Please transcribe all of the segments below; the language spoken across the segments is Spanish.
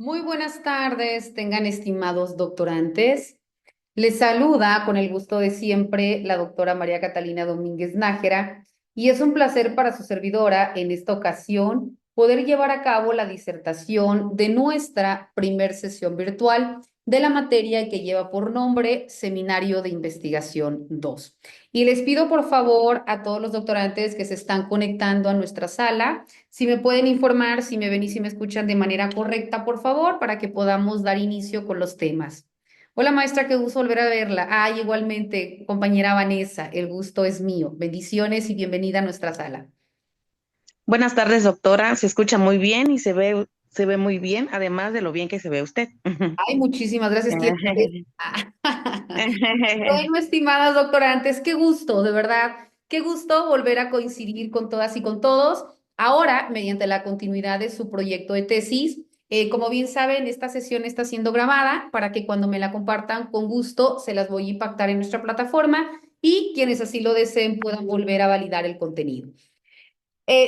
Muy buenas tardes, tengan estimados doctorantes. Les saluda con el gusto de siempre la doctora María Catalina Domínguez Nájera y es un placer para su servidora en esta ocasión poder llevar a cabo la disertación de nuestra primer sesión virtual de la materia que lleva por nombre Seminario de Investigación 2. Y les pido por favor a todos los doctorantes que se están conectando a nuestra sala si me pueden informar, si me ven y si me escuchan de manera correcta, por favor, para que podamos dar inicio con los temas. Hola maestra, qué gusto volver a verla. Ay, igualmente, compañera Vanessa, el gusto es mío. Bendiciones y bienvenida a nuestra sala. Buenas tardes, doctora. Se escucha muy bien y se ve muy bien, además de lo bien que se ve usted. Ay, muchísimas gracias. Bueno, estimadas doctorantes, qué gusto, de verdad, qué gusto volver a coincidir con todas y con todos. Ahora, mediante la continuidad de su proyecto de tesis, como bien saben, esta sesión está siendo grabada para que cuando me la compartan con gusto se las voy a impactar en nuestra plataforma y quienes así lo deseen puedan volver a validar el contenido.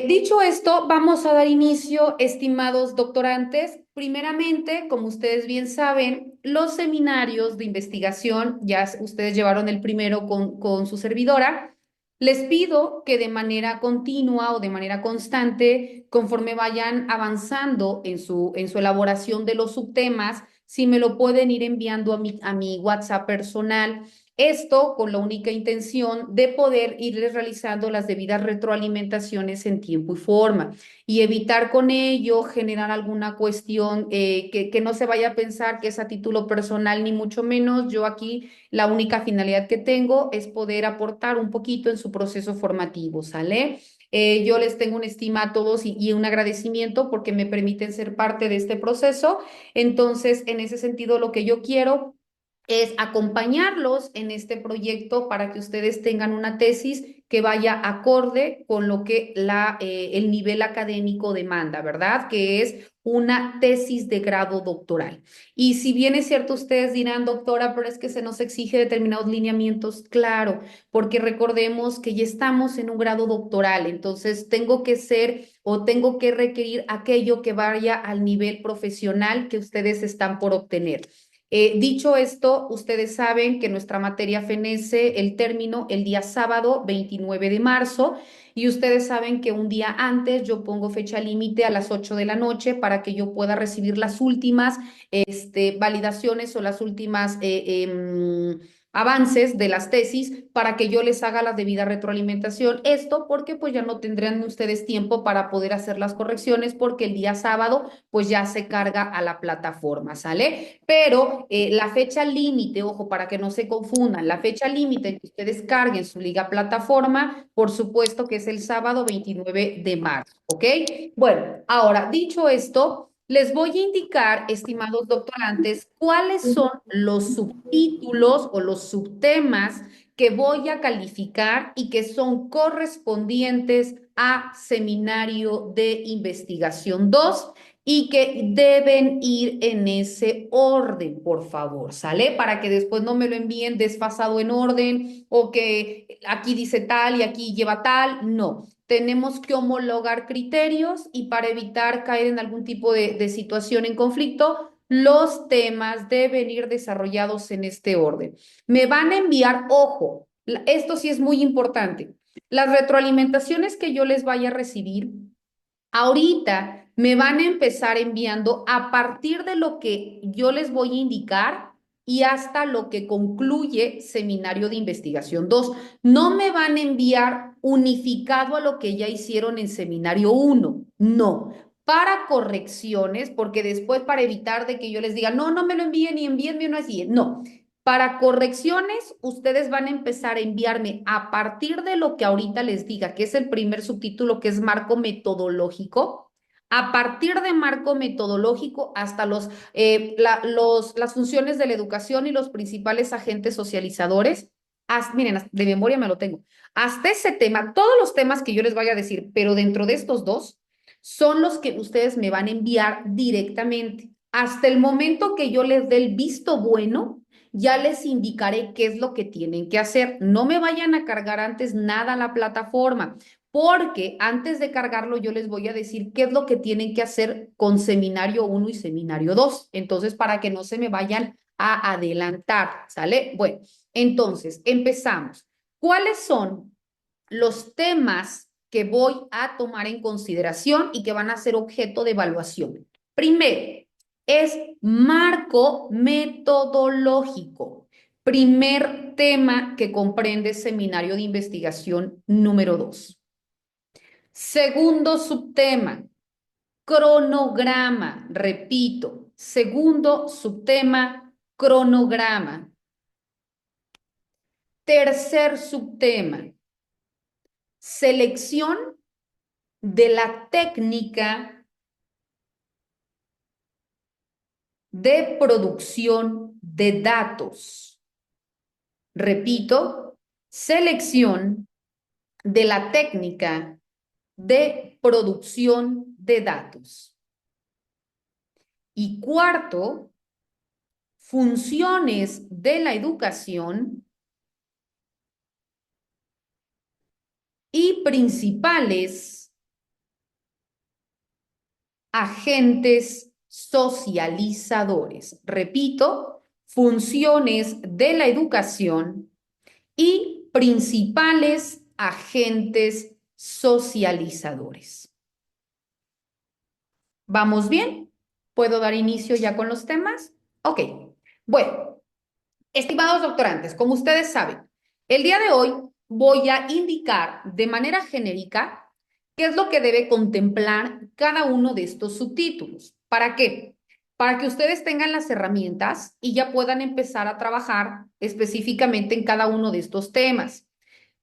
Dicho esto, vamos a dar inicio, estimados doctorantes. Primeramente, como ustedes bien saben, los seminarios de investigación, ya ustedes llevaron el primero con su servidora. Les pido que de manera continua o de manera constante, conforme vayan avanzando en su elaboración de los subtemas, si me lo pueden ir enviando a mi WhatsApp personal. Esto con la única intención de poder irles realizando las debidas retroalimentaciones en tiempo y forma y evitar con ello generar alguna cuestión que no se vaya a pensar que es a título personal, ni mucho menos. Yo aquí la única finalidad que tengo es poder aportar un poquito en su proceso formativo, ¿sale? Yo les tengo una estima a todos y un agradecimiento porque me permiten ser parte de este proceso. Entonces, en ese sentido, lo que yo quiero es acompañarlos en este proyecto para que ustedes tengan una tesis que vaya acorde con lo que el nivel académico demanda, ¿verdad? Que es una tesis de grado doctoral. Y si bien es cierto, ustedes dirán, doctora, pero es que se nos exige determinados lineamientos, claro, porque recordemos que ya estamos en un grado doctoral, entonces tengo que ser o tengo que requerir aquello que vaya al nivel profesional que ustedes están por obtener. Dicho esto, ustedes saben que nuestra materia fenece el término el día sábado 29 de marzo y ustedes saben que un día antes yo pongo fecha límite a las 8 de la noche para que yo pueda recibir las últimas validaciones o las últimas avances de las tesis para que yo les haga la debida retroalimentación. Esto porque pues ya no tendrán ustedes tiempo para poder hacer las correcciones porque el día sábado pues ya se carga a la plataforma, ¿sale? Pero la fecha límite, ojo, para que no se confundan, la fecha límite en que ustedes carguen su liga plataforma, por supuesto que es el sábado 29 de marzo, ¿ok? Bueno, ahora, dicho esto, les voy a indicar, estimados doctorantes, cuáles son los subtítulos o los subtemas que voy a calificar y que son correspondientes a Seminario de Investigación 2 y que deben ir en ese orden, por favor, ¿sale? Para que después no me lo envíen desfasado en orden o que aquí dice tal y aquí lleva tal. No, tenemos que homologar criterios y para evitar caer en algún tipo de situación en conflicto, los temas deben ir desarrollados en este orden. Me van a enviar, ojo, esto sí es muy importante. Las retroalimentaciones que yo les vaya a recibir ahorita me van a empezar enviando a partir de lo que yo les voy a indicar y hasta lo que concluye Seminario de Investigación 2. No me van a enviar unificado a lo que ya hicieron en Seminario 1, no. Para correcciones, porque después para evitar de que yo les diga, no, no me lo envíen y envíenme uno así, no. Para correcciones, ustedes van a empezar a enviarme a partir de lo que ahorita les diga, que es el primer subtítulo, que es marco metodológico. A partir de marco metodológico hasta las funciones de la educación y los principales agentes socializadores. Miren, de memoria me lo tengo. Hasta ese tema, todos los temas que yo les vaya a decir, pero dentro de estos dos, son los que ustedes me van a enviar directamente. Hasta el momento que yo les dé el visto bueno ya les indicaré qué es lo que tienen que hacer. No me vayan a cargar antes nada a la plataforma, porque antes de cargarlo yo les voy a decir qué es lo que tienen que hacer con seminario 1 y seminario 2. Entonces, para que no se me vayan a adelantar, ¿sale? Bueno, entonces, empezamos. ¿Cuáles son los temas que voy a tomar en consideración y que van a ser objeto de evaluación? Primero, es marco metodológico. Primer tema que comprende seminario de investigación número 2. Segundo subtema, cronograma. Repito, segundo subtema, cronograma. Tercer subtema, selección de la técnica de producción de datos. Repito, selección de la técnica de producción de datos. Y cuarto, funciones de la educación y principales agentes socializadores. Repito, funciones de la educación y principales agentes socializadores. ¿Vamos bien? ¿Puedo dar inicio ya con los temas? Ok. Bueno, estimados doctorantes, como ustedes saben, el día de hoy voy a indicar de manera genérica qué es lo que debe contemplar cada uno de estos subtítulos. ¿Para qué? Para que ustedes tengan las herramientas y ya puedan empezar a trabajar específicamente en cada uno de estos temas.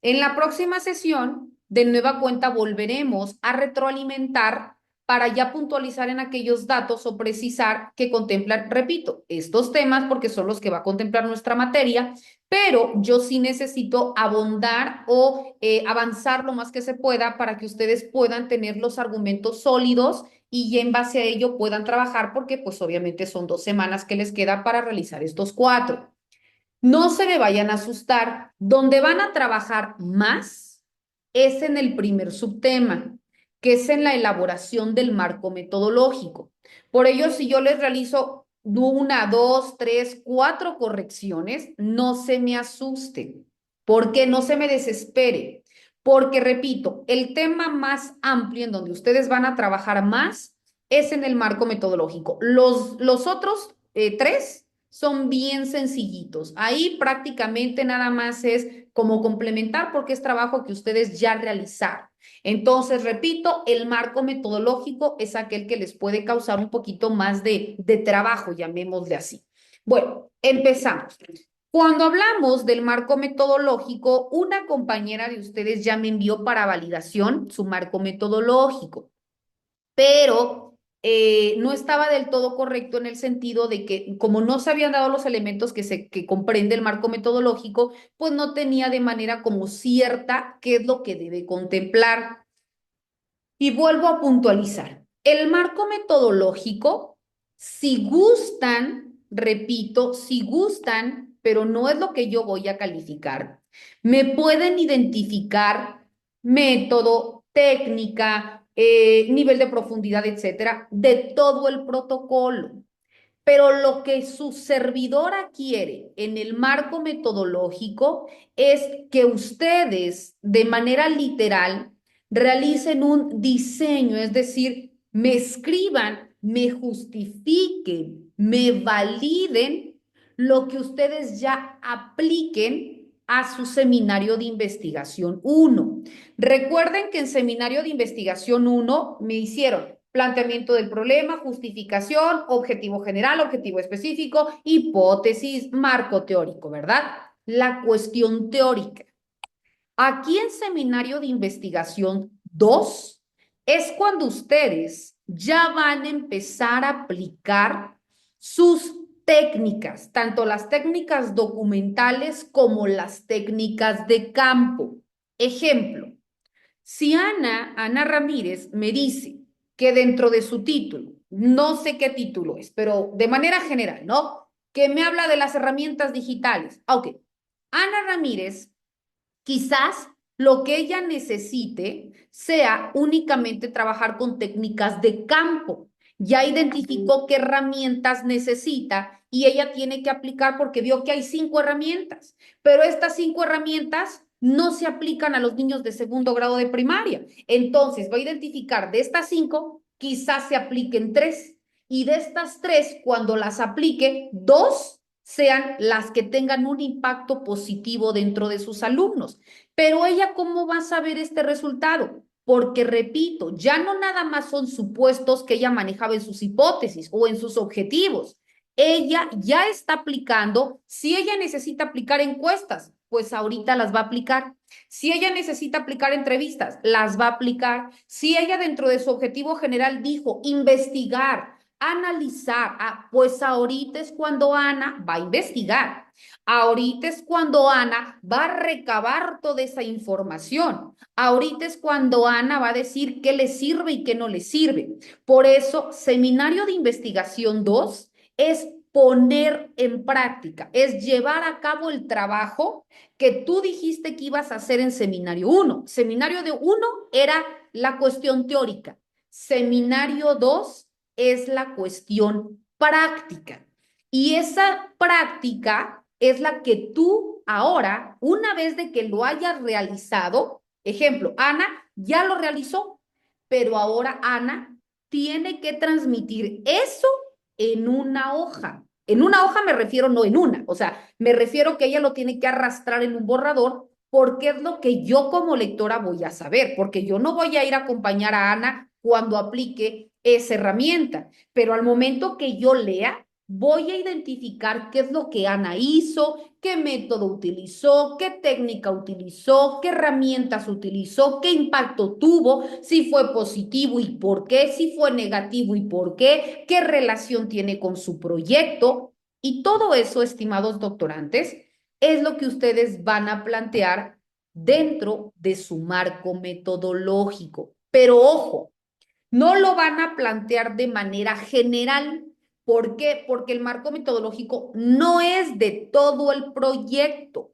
En la próxima sesión, de nueva cuenta, volveremos a retroalimentar para ya puntualizar en aquellos datos o precisar que contemplan, repito, estos temas porque son los que va a contemplar nuestra materia, pero yo sí necesito abondar o avanzar lo más que se pueda para que ustedes puedan tener los argumentos sólidos y en base a ello puedan trabajar porque pues obviamente son 2 semanas que les queda para realizar estos 4. No se me vayan a asustar. Donde van a trabajar más es en el primer subtema, que es en la elaboración del marco metodológico. Por ello, si yo les realizo 1, 2, 3, 4 correcciones, no se me asusten, porque no se me desespere, porque repito, el tema más amplio en donde ustedes van a trabajar más es en el marco metodológico. Los otros 3 son bien sencillitos. Ahí prácticamente nada más es como complementar porque es trabajo que ustedes ya realizaron. Entonces, repito, el marco metodológico es aquel que les puede causar un poquito más de trabajo, llamémosle así. Bueno, empezamos. Cuando hablamos del marco metodológico, una compañera de ustedes ya me envió para validación su marco metodológico, pero no estaba del todo correcto en el sentido de que como no se habían dado los elementos que comprende el marco metodológico, pues no tenía de manera como cierta qué es lo que debe contemplar. Y vuelvo a puntualizar, el marco metodológico, si gustan, repito, si gustan, pero no es lo que yo voy a calificar, me pueden identificar método, técnica, nivel de profundidad, etcétera, de todo el protocolo. Pero lo que su servidora quiere en el marco metodológico es que ustedes, de manera literal, realicen un diseño, es decir, me escriban, me justifiquen, me validen lo que ustedes ya apliquen a su seminario de investigación 1. Recuerden que en seminario de investigación 1 me hicieron planteamiento del problema, justificación, objetivo general, objetivo específico, hipótesis, marco teórico, ¿verdad? La cuestión teórica. Aquí en seminario de investigación 2 es cuando ustedes ya van a empezar a aplicar sus técnicas, tanto las técnicas documentales como las técnicas de campo. Ejemplo, si Ana Ramírez me dice que dentro de su título, no sé qué título es, pero de manera general, ¿no? que me habla de las herramientas digitales. Ok, Ana Ramírez, quizás lo que ella necesite sea únicamente trabajar con técnicas de campo. Ya identificó qué herramientas necesita y ella tiene que aplicar porque vio que hay 5 herramientas, pero estas 5 herramientas no se aplican a los niños de segundo grado de primaria. Entonces va a identificar de estas 5, quizás se apliquen 3 y de estas 3, cuando las aplique, 2 sean las que tengan un impacto positivo dentro de sus alumnos. Pero ella, ¿cómo va a saber este resultado? Porque, repito, ya no nada más son supuestos que ella manejaba en sus hipótesis o en sus objetivos. Ella ya está aplicando, si ella necesita aplicar encuestas, pues ahorita las va a aplicar. Si ella necesita aplicar entrevistas, las va a aplicar. Si ella dentro de su objetivo general dijo investigar, analizar, pues ahorita es cuando Ana va a investigar. Ahorita es cuando Ana va a recabar toda esa información. Ahorita es cuando Ana va a decir qué le sirve y qué no le sirve. Por eso, Seminario de Investigación 2 es poner en práctica, es llevar a cabo el trabajo que tú dijiste que ibas a hacer en Seminario 1. Seminario de 1 era la cuestión teórica. Seminario 2 es la cuestión práctica. Y esa práctica es la que tú ahora, una vez de que lo hayas realizado, ejemplo, Ana ya lo realizó, pero ahora Ana tiene que transmitir eso en una hoja. En una hoja me refiero, no en una, o sea, me refiero que ella lo tiene que arrastrar en un borrador porque es lo que yo como lectora voy a saber, porque yo no voy a ir a acompañar a Ana cuando aplique esa herramienta, pero al momento que yo lea, voy a identificar qué es lo que Ana hizo, qué método utilizó, qué técnica utilizó, qué herramientas utilizó, qué impacto tuvo, si fue positivo y por qué, si fue negativo y por qué relación tiene con su proyecto. Y todo eso, estimados doctorantes, es lo que ustedes van a plantear dentro de su marco metodológico. Pero ojo, no lo van a plantear de manera general. ¿Por qué? Porque el marco metodológico no es de todo el proyecto.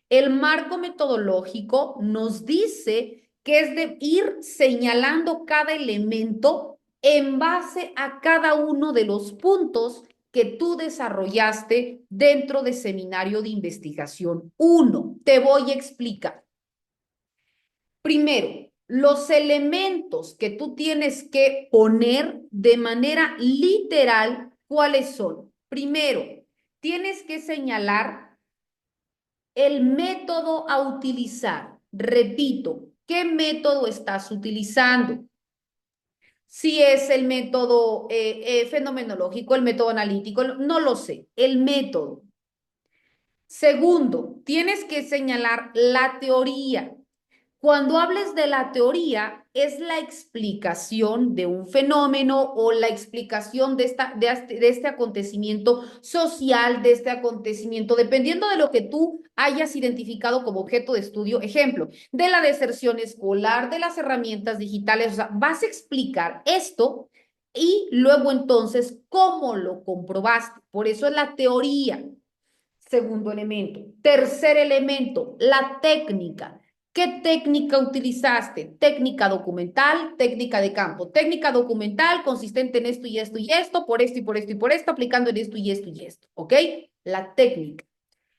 El marco metodológico nos dice que es de ir señalando cada elemento en base a cada uno de los puntos que tú desarrollaste dentro de Seminario de Investigación 1. Te voy a explicar. Primero, los elementos que tú tienes que poner de manera literal, ¿cuáles son? Primero, tienes que señalar el método a utilizar. Repito, ¿qué método estás utilizando? Si es el método fenomenológico, el método analítico, no lo sé, el método. Segundo, tienes que señalar la teoría. Cuando hables de la teoría, es la explicación de un fenómeno o la explicación de este acontecimiento social, de este acontecimiento, dependiendo de lo que tú hayas identificado como objeto de estudio. Ejemplo, de la deserción escolar, de las herramientas digitales. O sea, vas a explicar esto y luego entonces cómo lo comprobaste. Por eso es la teoría. Segundo elemento. Tercer elemento, la técnica. ¿Qué técnica utilizaste? Técnica documental, técnica de campo. Técnica documental consistente en esto y esto, por esto y por esto y por esto, aplicando en esto y esto y esto. ¿Ok? La técnica.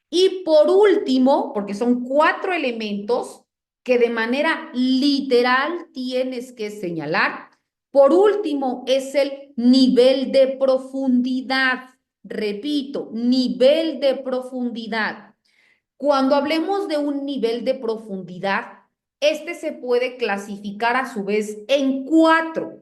Y por último, porque son 4 elementos que de manera literal tienes que señalar, por último es el nivel de profundidad. Repito, nivel de profundidad. Cuando hablemos de un nivel de profundidad, este se puede clasificar a su vez en 4.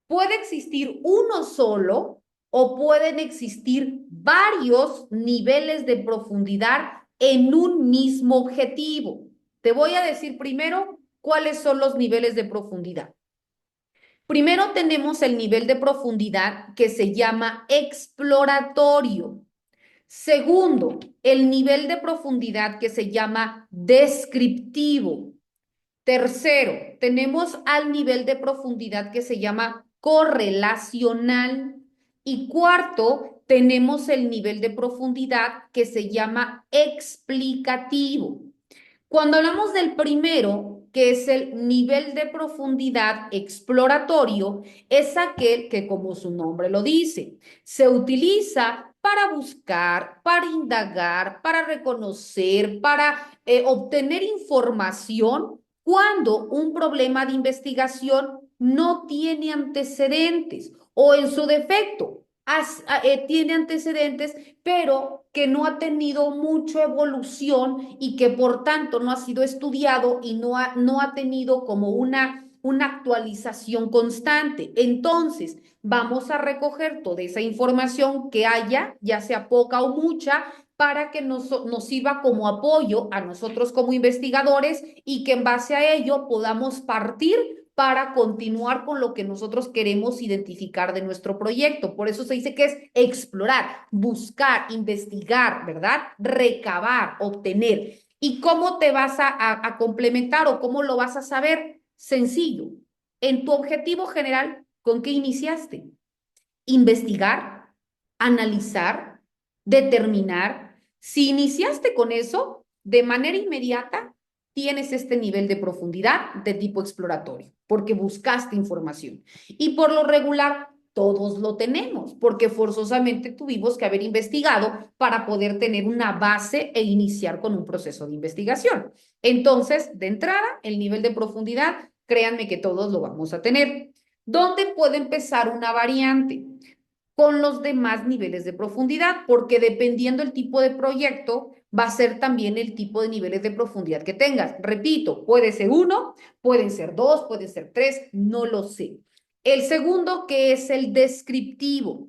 Puede existir uno solo o pueden existir varios niveles de profundidad en un mismo objetivo. Te voy a decir primero cuáles son los niveles de profundidad. Primero tenemos el nivel de profundidad que se llama exploratorio. Segundo, el nivel de profundidad que se llama descriptivo. Tercero, tenemos al nivel de profundidad que se llama correlacional. Y cuarto, tenemos el nivel de profundidad que se llama explicativo. Cuando hablamos del primero, que es el nivel de profundidad exploratorio, es aquel que, como su nombre lo dice, se utiliza para buscar, para indagar, para reconocer, para obtener información cuando un problema de investigación no tiene antecedentes o en su defecto tiene antecedentes, pero que no ha tenido mucha evolución y que por tanto no ha sido estudiado y no ha tenido como una actualización constante. Entonces, vamos a recoger toda esa información que haya, ya sea poca o mucha, para que nos sirva como apoyo a nosotros como investigadores y que en base a ello podamos partir para continuar con lo que nosotros queremos identificar de nuestro proyecto. Por eso se dice que es explorar, buscar, investigar, ¿verdad? Recabar, obtener. ¿Y cómo te vas a complementar o cómo lo vas a saber? Sencillo. En tu objetivo general, ¿con qué iniciaste? Investigar, analizar, determinar. Si iniciaste con eso, de manera inmediata, tienes este nivel de profundidad de tipo exploratorio, porque buscaste información. Y por lo regular, todos lo tenemos, porque forzosamente tuvimos que haber investigado para poder tener una base e iniciar con un proceso de investigación. Entonces, de entrada, el nivel de profundidad, créanme que todos lo vamos a tener. ¿Dónde puede empezar una variante? Con los demás niveles de profundidad, porque dependiendo del tipo de proyecto, va a ser también el tipo de niveles de profundidad que tengas. Repito, puede ser uno, pueden ser dos, pueden ser tres, no lo sé. El segundo, que es el descriptivo.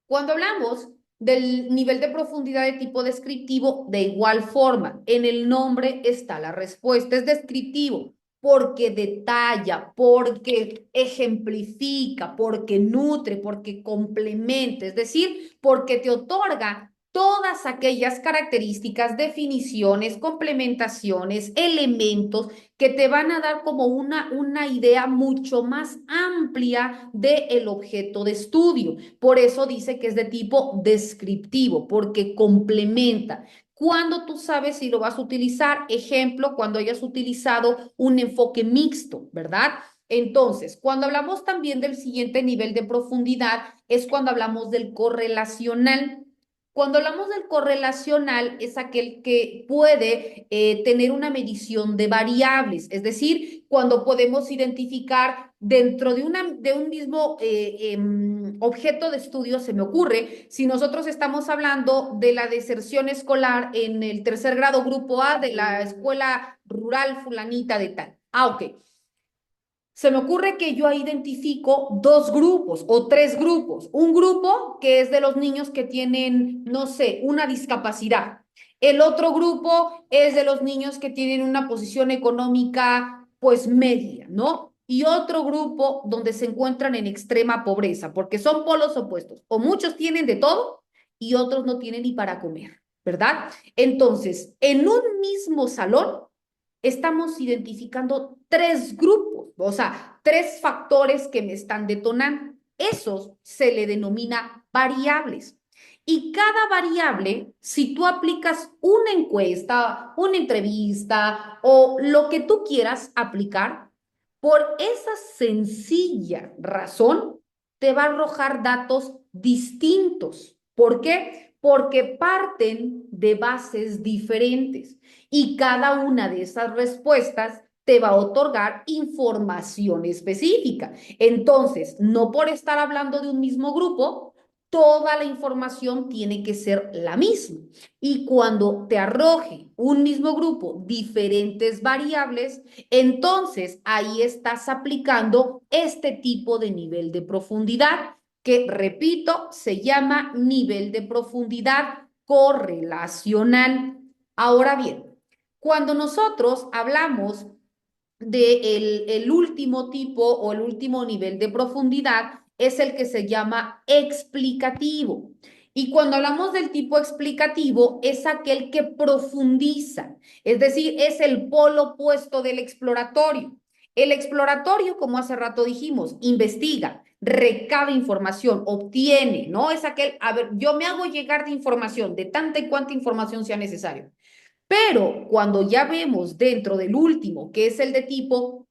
Cuando hablamos del nivel de profundidad de tipo descriptivo, de igual forma, en el nombre está la respuesta, es descriptivo, porque detalla, porque ejemplifica, porque nutre, porque complementa, es decir, porque te otorga todas aquellas características, definiciones, complementaciones, elementos que te van a dar como una idea mucho más amplia del objeto de estudio. Por eso dice que es de tipo descriptivo, porque complementa. Cuando tú sabes si lo vas a utilizar, ejemplo, cuando hayas utilizado un enfoque mixto, ¿verdad? Entonces, cuando hablamos también del siguiente nivel de profundidad, es cuando hablamos del correlacional. Cuando hablamos del correlacional es aquel que puede tener una medición de variables, es decir, cuando podemos identificar dentro de un mismo objeto de estudio, se me ocurre, si nosotros estamos hablando de la deserción escolar en el tercer grado grupo A de la escuela rural fulanita de tal. Ah, ok. Se me ocurre que yo identifico dos grupos o tres grupos. Un grupo que es de los niños que tienen, no sé, una discapacidad. El otro grupo es de los niños que tienen una posición económica, pues media, ¿no? Y otro grupo donde se encuentran en extrema pobreza, porque son polos opuestos. O muchos tienen de todo y otros no tienen ni para comer, ¿verdad? Entonces, en un mismo salón estamos identificando tres grupos, o sea, tres factores que me están detonando. Esos se le denomina variables. Y cada variable, si tú aplicas una encuesta, una entrevista o lo que tú quieras aplicar, por esa sencilla razón, te va a arrojar datos distintos. ¿Por qué? Porque parten de bases diferentes y cada una de esas respuestas te va a otorgar información específica. Entonces, no por estar hablando de un mismo grupo, toda la información tiene que ser la misma. Y cuando te arroje un mismo grupo diferentes variables, entonces ahí estás aplicando este tipo de nivel de profundidad que, repito, se llama nivel de profundidad correlacional. Ahora bien, cuando nosotros hablamos de el último tipo o el último nivel de profundidad, es el que se llama explicativo. Y cuando hablamos del tipo explicativo, es aquel que profundiza, es decir, es el polo opuesto del exploratorio. El exploratorio, como hace rato dijimos, investiga, recaba información, obtiene, ¿no? Es aquel, a ver, yo me hago llegar de información, de tanta y cuanta información sea necesario. Pero cuando ya vemos dentro del último, que es el de tipo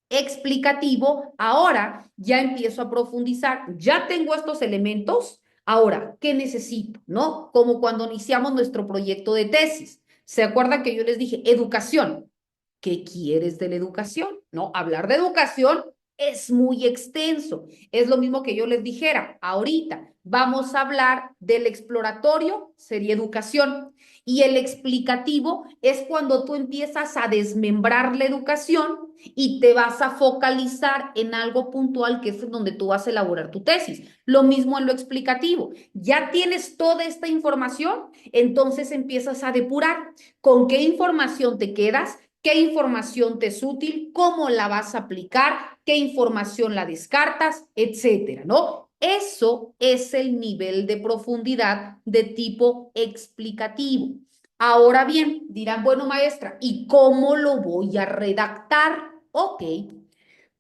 explicativo, ahora ya empiezo a profundizar, ya tengo estos elementos, ahora, ¿qué necesito? ¿No? Como cuando iniciamos nuestro proyecto de tesis. ¿Se acuerdan que yo les dije educación? ¿Qué quieres de la educación? ¿No? Hablar de educación es muy extenso. Es lo mismo que yo les dijera, ahorita vamos a hablar del exploratorio, sería educación, y el explicativo es cuando tú empiezas a desmembrar la educación y te vas a focalizar en algo puntual que es donde tú vas a elaborar tu tesis. Lo mismo en lo explicativo. Ya tienes toda esta información, entonces empiezas a depurar con qué información te quedas, qué información te es útil, cómo la vas a aplicar, qué información la descartas, etcétera, ¿no? Eso es el nivel de profundidad de tipo explicativo. Ahora bien, dirán, bueno, maestra, ¿y cómo lo voy a redactar? Ok,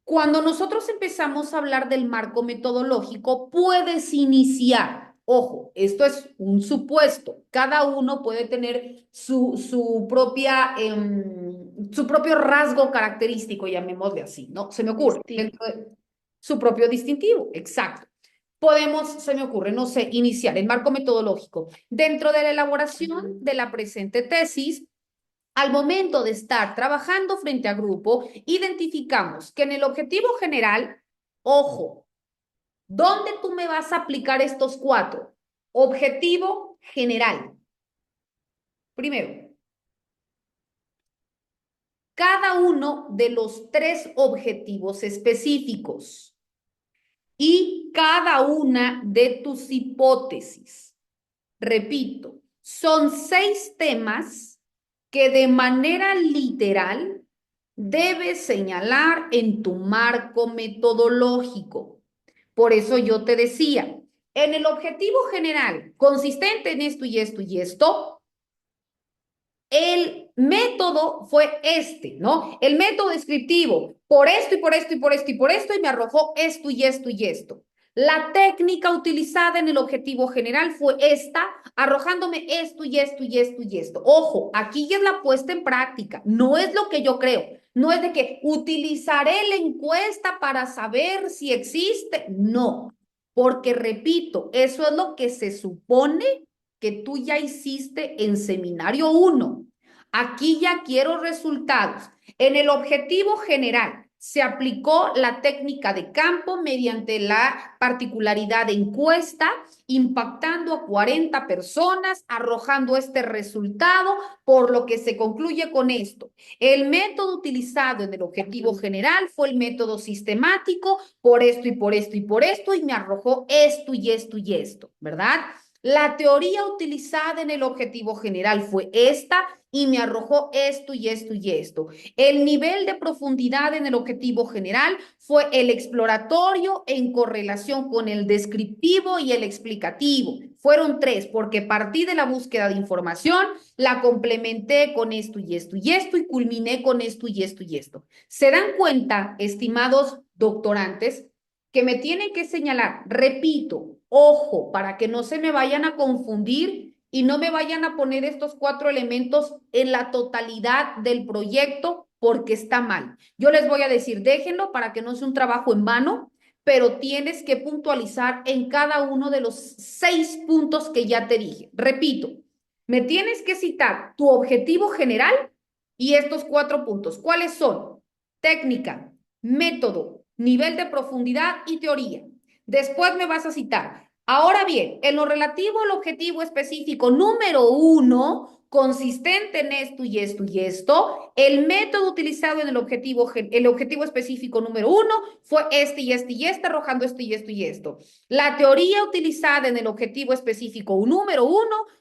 cuando nosotros empezamos a hablar del marco metodológico, puedes iniciar. Ojo, esto es un supuesto. Cada uno puede tener su propio rasgo característico, llamémosle así, ¿no? Se me ocurre. Distinto. Dentro de su propio distintivo, exacto. Podemos, se me ocurre, no sé, iniciar el marco metodológico. Dentro de la elaboración de la presente tesis, al momento de estar trabajando frente a grupo, identificamos que en el objetivo general, ojo, ¿dónde tú me vas a aplicar estos cuatro? Objetivo general. Primero, cada uno de los tres objetivos específicos y cada una de tus hipótesis. Repito, son 6 temas que de manera literal debes señalar en tu marco metodológico. Por eso yo te decía, en el objetivo general, consistente en esto y esto y esto, el método fue este, ¿no? El método descriptivo, por esto y por esto y por esto y por esto, y me arrojó esto y esto y esto. La técnica utilizada en el objetivo general fue esta, arrojándome esto y esto y esto y esto. Ojo, aquí ya es la puesta en práctica, no es lo que yo creo, no es de que utilizaré la encuesta para saber si existe, no, porque repito, eso es lo que se supone que tú ya hiciste en seminario 1. Aquí ya quiero resultados. En el objetivo general se aplicó la técnica de campo mediante la particularidad de encuesta, impactando a 40 personas, arrojando este resultado, por lo que se concluye con esto. El método utilizado en el objetivo general fue el método sistemático, por esto y por esto y por esto, y me arrojó esto y esto y esto, ¿verdad? La teoría utilizada en el objetivo general fue esta y me arrojó esto y esto y esto. El nivel de profundidad en el objetivo general fue el exploratorio en correlación con el descriptivo y el explicativo. Fueron 3 porque partí de la búsqueda de información, la complementé con esto y esto y esto y culminé con esto y esto y esto. ¿Se dan cuenta, estimados doctorantes, que me tienen que señalar? Repito, ojo, para que no se me vayan a confundir y no me vayan a poner estos 4 elementos en la totalidad del proyecto porque está mal. Yo les voy a decir, déjenlo para que no sea un trabajo en vano, pero tienes que puntualizar en cada uno de los 6 puntos que ya te dije. Repito, me tienes que citar tu objetivo general y estos 4 puntos. ¿Cuáles son? Técnica, método, nivel de profundidad y teoría. Después me vas a citar. Ahora bien, en lo relativo al objetivo específico número 1, consistente en esto y esto y esto, el método utilizado en el objetivo específico número 1 fue este y este y este, arrojando esto y esto y esto. La teoría utilizada en el objetivo específico número 1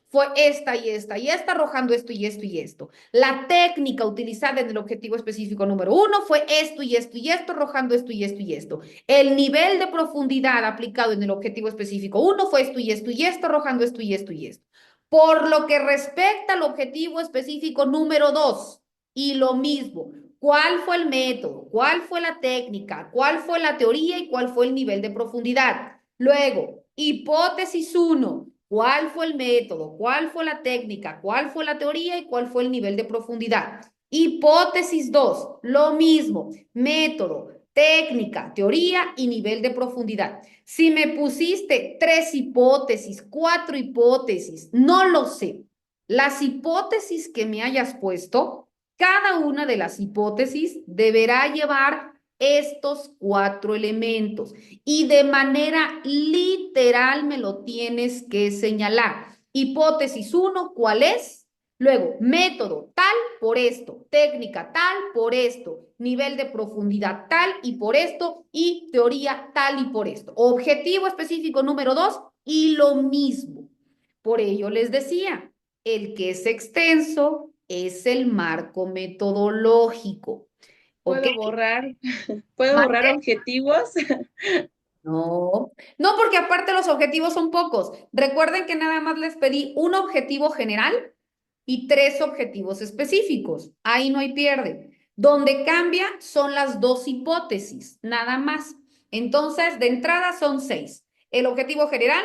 fue esta y esta y esta, arrojando esto y esto y esto. La técnica utilizada en el objetivo específico número 1 fue esto y esto y esto, arrojando esto y esto y esto. El nivel de profundidad aplicado en el objetivo específico 1 fue esto y esto y esto, arrojando esto y esto y esto. Por lo que respecta al objetivo específico número 2, y lo mismo, ¿Cuál fue el método? ¿Cuál fue la técnica? ¿Cuál fue la teoría y cuál fue el nivel de profundidad? Luego, hipótesis uno. ¿Cuál fue el método? ¿Cuál fue la técnica? ¿Cuál fue la teoría y cuál fue el nivel de profundidad? Hipótesis 2, lo mismo, método, técnica, teoría y nivel de profundidad. Si me pusiste 3 hipótesis, 4 hipótesis, no lo sé. Las hipótesis que me hayas puesto, cada una de las hipótesis deberá llevar estos 4 elementos y de manera literal me lo tienes que señalar. Hipótesis uno, ¿cuál es? Luego, método tal por esto, técnica tal por esto, nivel de profundidad tal y por esto, y teoría tal y por esto. Objetivo específico número 2 y lo mismo. Por ello les decía, el que es extenso es el marco metodológico. ¿Ok? ¿Puedo borrar, puedo borrar ¿Mande? objetivos? No, no, porque aparte los objetivos son pocos. Recuerden que nada más les pedí un objetivo general y 3 objetivos específicos. Ahí no hay pierde. Donde cambia son las 2 hipótesis, nada más. Entonces, de entrada son 6. El objetivo general,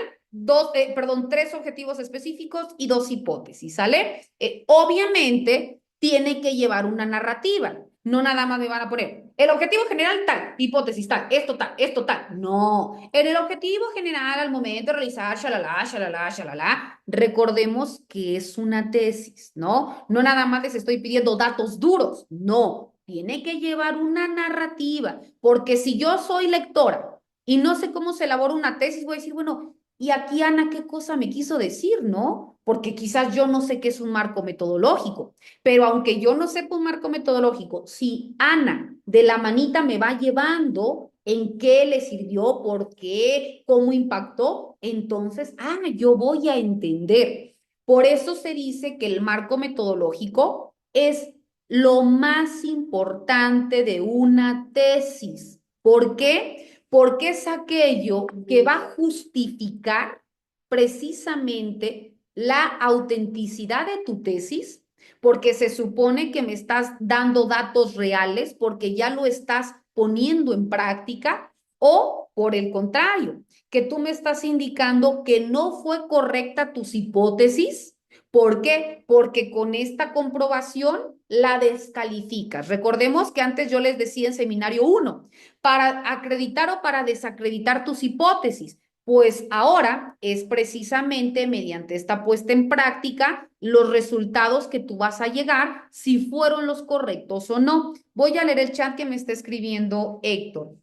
perdón, 3 objetivos específicos y 2 hipótesis, ¿sale? Obviamente, tiene que llevar una narrativa. No nada más me van a poner el objetivo general tal, hipótesis tal, esto tal, esto tal. No, en el objetivo general al momento de realizar shalala, shalala, shalala, recordemos que es una tesis, ¿no? No nada más les estoy pidiendo datos duros, no, tiene que llevar una narrativa, porque si yo soy lectora y no sé cómo se elabora una tesis, voy a decir, bueno, ¿y aquí Ana qué cosa me quiso decir, no? Porque quizás yo no sé qué es un marco metodológico. Pero aunque yo no sepa un marco metodológico, si Ana de la manita me va llevando en qué le sirvió, por qué, cómo impactó, entonces, yo voy a entender. Por eso se dice que el marco metodológico es lo más importante de una tesis. ¿Por qué? Porque es aquello que va a justificar precisamente la autenticidad de tu tesis, porque se supone que me estás dando datos reales, porque ya lo estás poniendo en práctica, o por el contrario, que tú me estás indicando que no fue correcta tus hipótesis. ¿Por qué? Porque con esta comprobación la descalificas. Recordemos que antes yo les decía en seminario 1, para acreditar o para desacreditar tus hipótesis. Pues ahora es precisamente mediante esta puesta en práctica los resultados que tú vas a llegar, si fueron los correctos o no. Voy a leer el chat que me está escribiendo Héctor.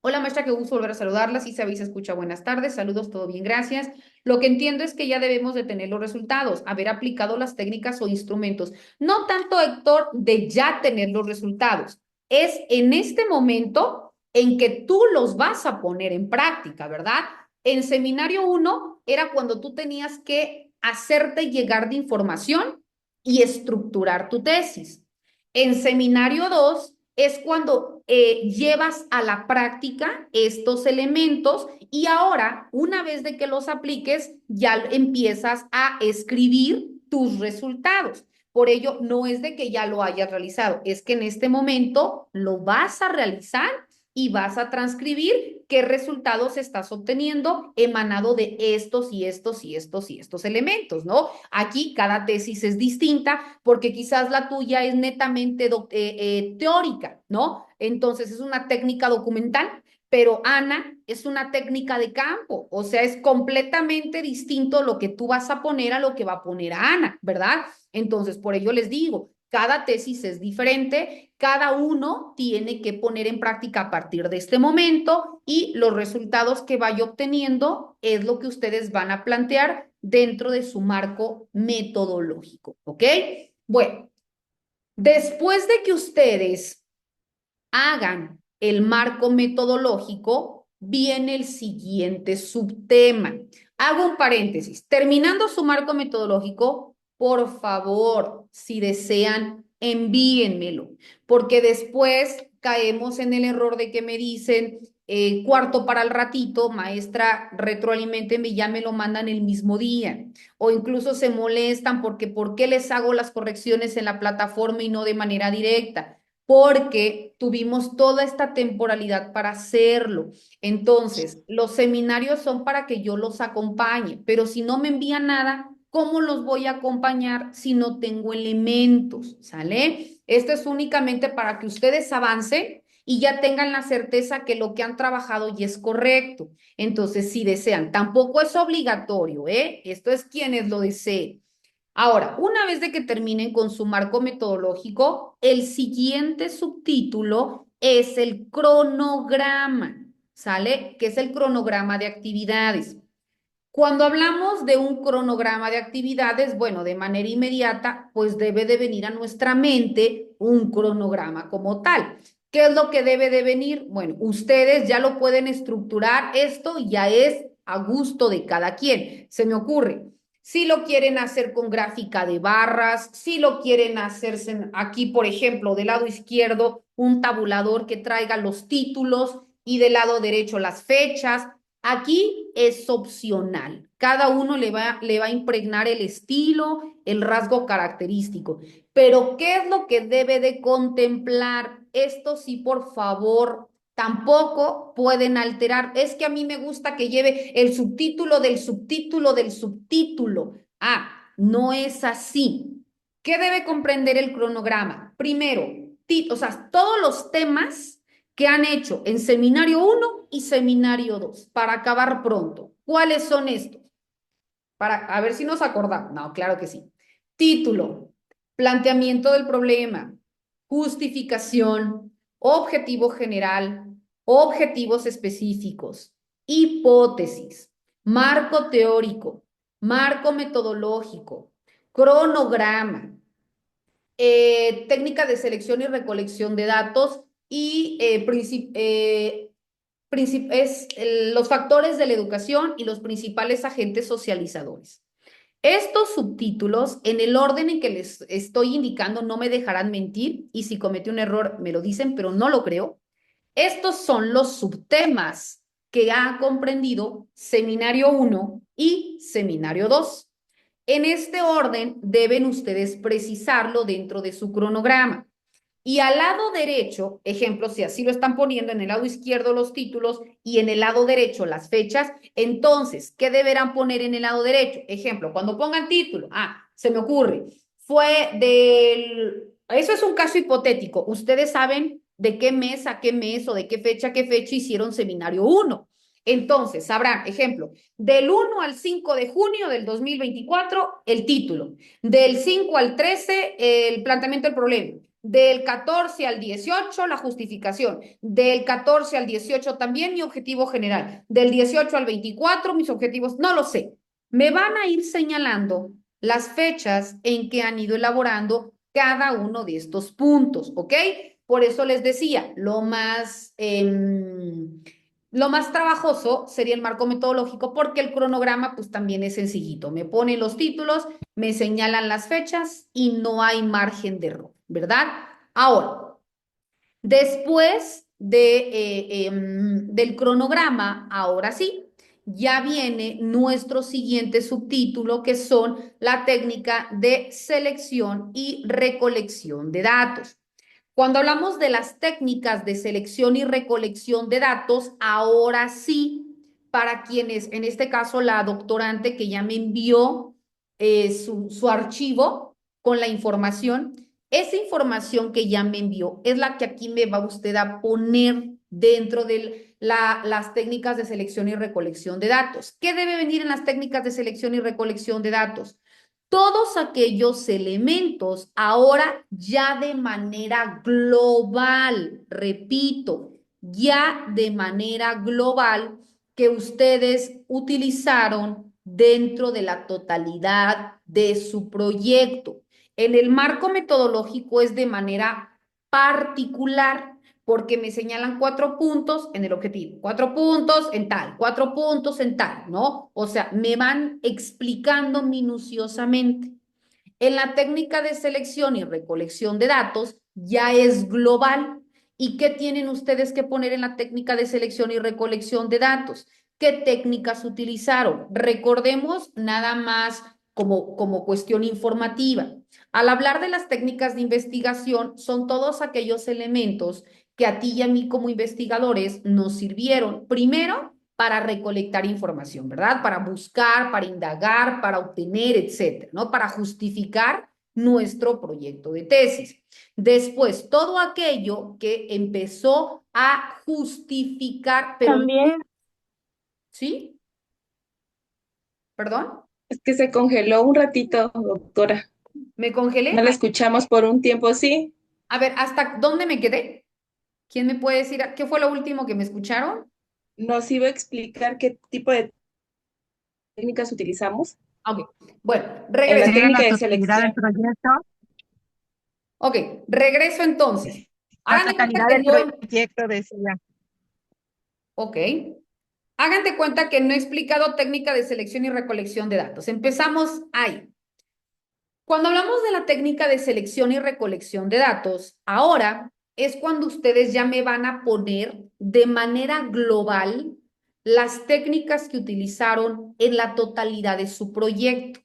Hola maestra, qué gusto volver a saludarla. Sí se ve y se escucha. Buenas tardes, saludos, todo bien, gracias. Lo que entiendo es que ya debemos de tener los resultados, haber aplicado las técnicas o instrumentos. No tanto, Héctor, de ya tener los resultados. Es en este momento en que tú los vas a poner en práctica, ¿verdad? En seminario 1 era cuando tú tenías que hacerte llegar de información y estructurar tu tesis. En seminario 2 es cuando llevas a la práctica estos elementos y ahora, una vez de que los apliques, ya empiezas a escribir tus resultados. Por ello, no es de que ya lo hayas realizado, es que en este momento lo vas a realizar y vas a transcribir qué resultados estás obteniendo emanado de estos y estos y estos y estos elementos, ¿no? Aquí cada tesis es distinta porque quizás la tuya es netamente teórica, ¿no? Entonces es una técnica documental, pero Ana es una técnica de campo, o sea, es completamente distinto lo que tú vas a poner a lo que va a poner a Ana, ¿verdad? Entonces, por ello les digo, cada tesis es diferente, cada uno tiene que poner en práctica a partir de este momento y los resultados que vaya obteniendo es lo que ustedes van a plantear dentro de su marco metodológico, ¿ok? Bueno, después de que ustedes hagan el marco metodológico, viene el siguiente subtema. Hago un paréntesis. Terminando su marco metodológico, por favor, si desean, envíenmelo, porque después caemos en el error de que me dicen cuarto para el ratito, maestra, retroalimentenme, ya me lo mandan el mismo día, o incluso se molestan porque ¿por qué les hago las correcciones en la plataforma y no de manera directa? porque tuvimos toda esta temporalidad para hacerlo. Entonces, los seminarios son para que yo los acompañe, pero si no me envían nada, ¿cómo los voy a acompañar si no tengo elementos? ¿Sale? Esto es únicamente para que ustedes avancen y ya tengan la certeza que lo que han trabajado ya es correcto. Entonces, si desean, tampoco es obligatorio, ¿eh? Esto es quienes lo deseen. Ahora, una vez de que terminen con su marco metodológico, el siguiente subtítulo es el cronograma, ¿sale? Que es el cronograma de actividades. Cuando hablamos de un cronograma de actividades, bueno, de manera inmediata, pues debe de venir a nuestra mente un cronograma como tal. ¿Qué es lo que debe de venir? Bueno, ustedes ya lo pueden estructurar, esto ya es a gusto de cada quien. Se me ocurre, si lo quieren hacer con gráfica de barras, si lo quieren hacerse aquí, por ejemplo, del lado izquierdo, un tabulador que traiga los títulos y del lado derecho las fechas. Aquí es opcional. Cada uno le va a impregnar el estilo, el rasgo característico. Pero, ¿qué es lo que debe de contemplar? Esto sí, por favor, tampoco pueden alterar. Es que a mí me gusta que lleve el subtítulo del subtítulo del subtítulo. Ah, no es así. ¿Qué debe comprender el cronograma? Primero, o sea, todos los temas que han hecho en seminario 1 y seminario 2 para acabar pronto. ¿Cuáles son estos? Para a ver si nos acordamos. No, claro que sí. Título, planteamiento del problema, justificación, objetivo general, objetivos específicos, hipótesis, marco teórico, marco metodológico, cronograma, técnica de selección y recolección de datos y los factores de la educación y los principales agentes socializadores. Estos subtítulos, en el orden en que les estoy indicando, no me dejarán mentir y si cometí un error me lo dicen, pero no lo creo. Estos son los subtemas que ha comprendido Seminario 1 y Seminario 2. En este orden deben ustedes precisarlo dentro de su cronograma. Y al lado derecho, ejemplo, si así lo están poniendo en el lado izquierdo los títulos y en el lado derecho las fechas, entonces, ¿qué deberán poner en el lado derecho? Ejemplo, cuando pongan título, se me ocurre, fue del, eso es un caso hipotético, ustedes saben de qué mes a qué mes o de qué fecha a qué fecha hicieron seminario 1. Entonces, sabrán, ejemplo, del 1 al 5 de junio del 2024, el título. Del 5 al 13, el planteamiento del problema. Del 14 al 18, la justificación. Del 14 al 18 también mi objetivo general. Del 18 al 24, mis objetivos, no lo sé. Me van a ir señalando las fechas en que han ido elaborando cada uno de estos puntos, ¿ok? Por eso les decía, lo más trabajoso sería el marco metodológico porque el cronograma pues también es sencillito. Me ponen los títulos, me señalan las fechas y no hay margen de error, ¿verdad? Ahora, después del cronograma, ahora sí, ya viene nuestro siguiente subtítulo que son la técnica de selección y recolección de datos. Cuando hablamos de las técnicas de selección y recolección de datos, ahora sí, para quienes, en este caso la doctorante que ya me envió su archivo con la información, esa información que ya me envió es la que aquí me va usted a poner dentro de las técnicas de selección y recolección de datos. ¿Qué debe venir en las técnicas de selección y recolección de datos? Todos aquellos elementos ahora ya de manera global, repito, ya de manera global que ustedes utilizaron dentro de la totalidad de su proyecto. En el marco metodológico es de manera particular porque me señalan 4 puntos en el objetivo, 4 puntos en tal, 4 puntos en tal, ¿no? O sea, me van explicando minuciosamente. En la técnica de selección y recolección de datos ya es global. ¿Y qué tienen ustedes que poner en la técnica de selección y recolección de datos? ¿Qué técnicas utilizaron? Recordemos nada más como cuestión informativa. Al hablar de las técnicas de investigación, son todos aquellos elementos que a ti y a mí como investigadores nos sirvieron, primero, para recolectar información, ¿verdad? Para buscar, para indagar, para obtener, etcétera, ¿no? Para justificar nuestro proyecto de tesis. Después, todo aquello que empezó a justificar, pero, También ¿sí? ¿Perdón? es que se congeló un ratito, doctora. ¿Me congelé? No la escuchamos por un tiempo, sí. A ver, ¿hasta dónde me quedé? ¿Quién me puede decir qué fue lo último que me escucharon? Nos iba a explicar qué tipo de técnicas utilizamos Ok, bueno, en la regreso. Era técnica la de totalidad del selección. proyecto, Ok, regreso entonces. la Hagan de cuenta totalidad que del no, proyecto, decía. ok, hagan de cuenta que no he explicado técnica de selección y recolección de datos. Empezamos ahí. Cuando hablamos de la técnica de selección y recolección de datos, ahora es cuando ustedes ya me van a poner de manera global las técnicas que utilizaron en la totalidad de su proyecto.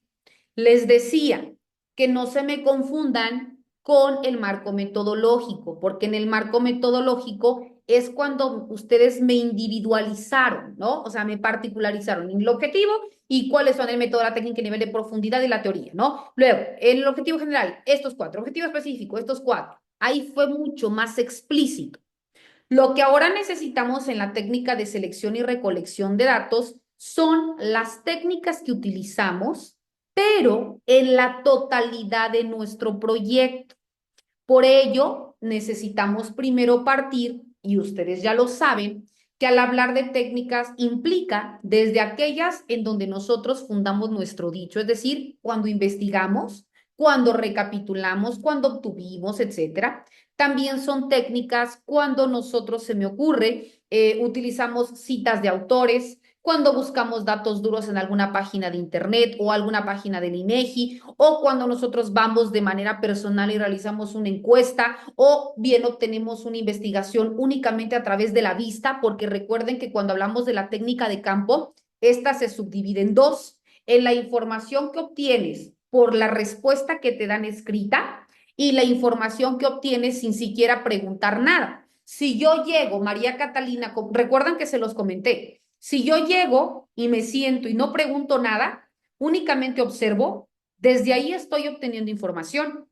Les decía que no se me confundan con el marco metodológico, porque en el marco metodológico es cuando ustedes me individualizaron, ¿no? O sea, me particularizaron en el objetivo y cuáles son el método, la técnica, el nivel de profundidad y la teoría, ¿no? Luego, el objetivo general, estos cuatro, objetivo específico, estos cuatro. Ahí fue mucho más explícito. Lo que ahora necesitamos en la técnica de selección y recolección de datos son las técnicas que utilizamos, pero en la totalidad de nuestro proyecto. Por ello, necesitamos primero partir, y ustedes ya lo saben, que al hablar de técnicas implica desde aquellas en donde nosotros fundamos nuestro dicho, es decir, cuando investigamos, cuando recapitulamos, cuando obtuvimos, etcétera. También son técnicas cuando nosotros se me ocurre, utilizamos citas de autores, cuando buscamos datos duros en alguna página de internet o alguna página del INEGI, o cuando nosotros vamos de manera personal y realizamos una encuesta, o bien obtenemos una investigación únicamente a través de la vista, porque recuerden que cuando hablamos de la técnica de campo, esta se subdivide en dos: en la información que obtienes por la respuesta que te dan escrita y la información que obtienes sin siquiera preguntar nada. Si yo llego, María Catalina, recuerdan que se los comenté, si yo llego y me siento y no pregunto nada, únicamente observo, desde ahí estoy obteniendo información.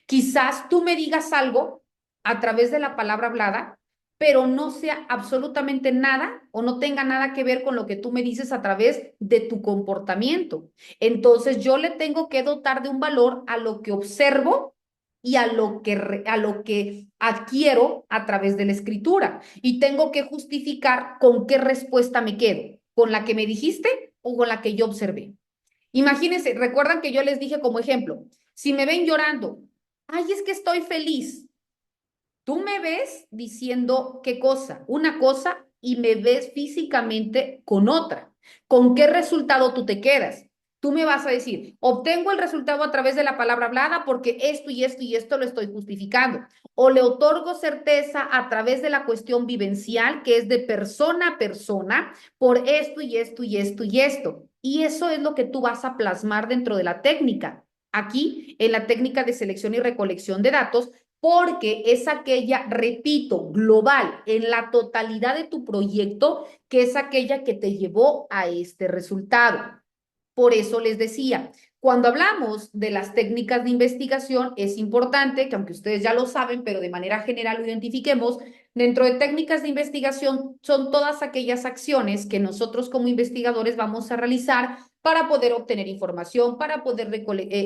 Quizás tú me digas algo a través de la palabra hablada, pero no sea absolutamente nada o no tenga nada que ver con lo que tú me dices a través de tu comportamiento. Entonces yo le tengo que dotar de un valor a lo que observo y a lo que adquiero a través de la escritura. Y tengo que justificar con qué respuesta me quedo, con la que me dijiste o con la que yo observé. Imagínense, recuerdan que yo les dije como ejemplo, si me ven llorando, ay, es que estoy feliz. Tú me ves diciendo qué cosa, una cosa, y me ves físicamente con otra. ¿Con qué resultado tú te quedas? Tú me vas a decir, obtengo el resultado a través de la palabra hablada porque esto y esto y esto lo estoy justificando. O le otorgo certeza a través de la cuestión vivencial, que es de persona a persona, por esto y esto y esto y esto. Y eso es lo que tú vas a plasmar dentro de la técnica. Aquí, en la técnica de selección y recolección de datos, porque es aquella, repito, global, en la totalidad de tu proyecto, que es aquella que te llevó a este resultado. Por eso les decía, cuando hablamos de las técnicas de investigación, es importante que, aunque ustedes ya lo saben, pero de manera general lo identifiquemos, dentro de técnicas de investigación son todas aquellas acciones que nosotros como investigadores vamos a realizar para poder obtener información, para poder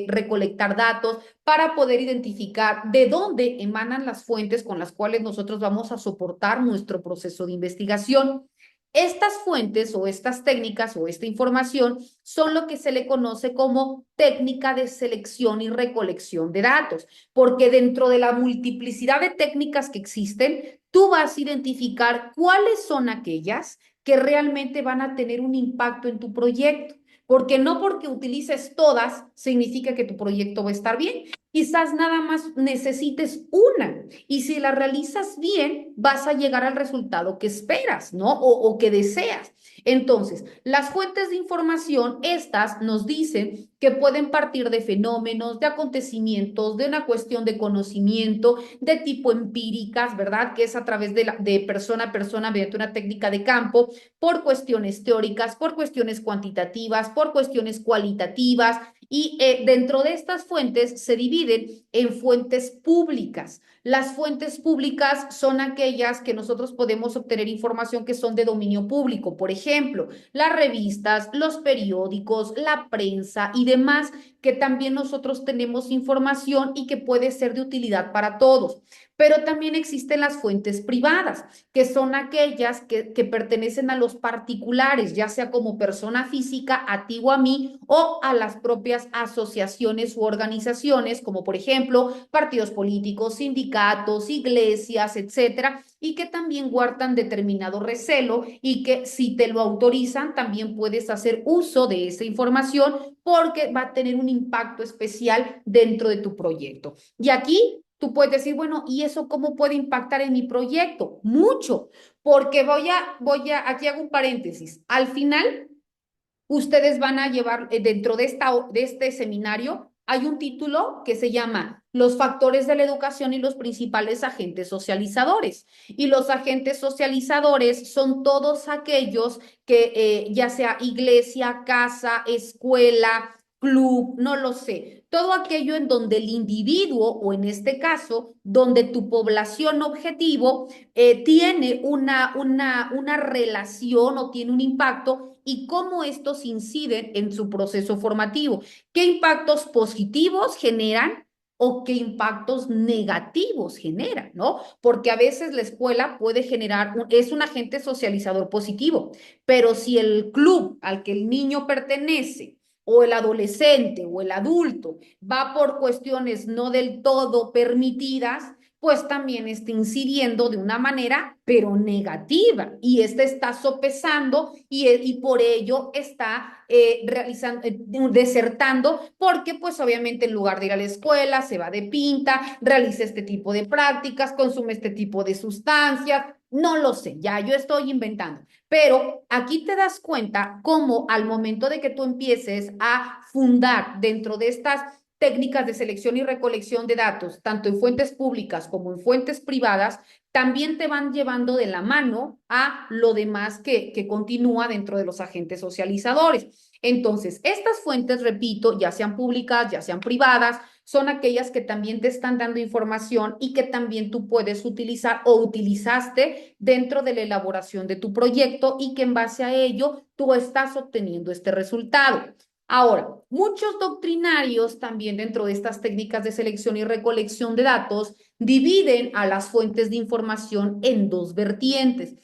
recolectar datos, para poder identificar de dónde emanan las fuentes con las cuales nosotros vamos a soportar nuestro proceso de investigación. Estas fuentes o estas técnicas o esta información son lo que se le conoce como técnica de selección y recolección de datos, porque dentro de la multiplicidad de técnicas que existen, tú vas a identificar cuáles son aquellas que realmente van a tener un impacto en tu proyecto, porque no porque utilices todas significa que tu proyecto va a estar bien. quizás nada más necesites una. Y si la realizas bien, vas a llegar al resultado que esperas, ¿no? O que deseas. Entonces, las fuentes de información, estas nos dicen que pueden partir de fenómenos, de acontecimientos, de una cuestión de conocimiento, de tipo empíricas, ¿verdad? Que es a través de persona a persona mediante una técnica de campo, por cuestiones teóricas, por cuestiones cuantitativas, por cuestiones cualitativas, y dentro de estas fuentes se dividen en fuentes públicas. Las fuentes públicas son aquellas que nosotros podemos obtener información que son de dominio público, por ejemplo, las revistas, los periódicos, la prensa y demás, que también nosotros tenemos información y que puede ser de utilidad para todos. Pero también existen las fuentes privadas, que son aquellas que pertenecen a los particulares, ya sea como persona física, a ti o a mí, o a las propias asociaciones u organizaciones, como por ejemplo partidos políticos, sindicatos, iglesias, etcétera, y que también guardan determinado recelo y que si te lo autorizan, también puedes hacer uso de esa información porque va a tener un impacto especial dentro de tu proyecto. Y aquí tú puedes decir, bueno, ¿y eso cómo puede impactar en mi proyecto? Mucho, porque aquí hago un paréntesis. Al final, ustedes van a llevar dentro de este seminario, hay un título que se llama Los factores de la educación y los principales agentes socializadores. Y los agentes socializadores son todos aquellos que ya sea iglesia, casa, escuela, club, no lo sé, todo aquello en donde el individuo, o en este caso, donde tu población objetivo tiene una relación o tiene un impacto y cómo estos inciden en su proceso formativo. ¿Qué impactos positivos generan o qué impactos negativos generan, ¿no? Porque a veces la escuela puede generar, es un agente socializador positivo, pero si el club al que el niño pertenece o el adolescente o el adulto va por cuestiones no del todo permitidas, pues también está incidiendo de una manera, pero negativa, y este está sopesando y por ello está desertando, porque pues obviamente en lugar de ir a la escuela, se va de pinta, realiza este tipo de prácticas, consume este tipo de sustancias, no lo sé, ya yo estoy inventando, pero aquí te das cuenta cómo al momento de que tú empieces a fundar dentro de estas técnicas de selección y recolección de datos, tanto en fuentes públicas como en fuentes privadas, también te van llevando de la mano a lo demás que continúa dentro de los agentes socializadores. Entonces, estas fuentes, repito, ya sean públicas, ya sean privadas, son aquellas que también te están dando información y que también tú puedes utilizar o utilizaste dentro de la elaboración de tu proyecto y que en base a ello tú estás obteniendo este resultado. Ahora, muchos doctrinarios también dentro de estas técnicas de selección y recolección de datos dividen a las fuentes de información en dos vertientes.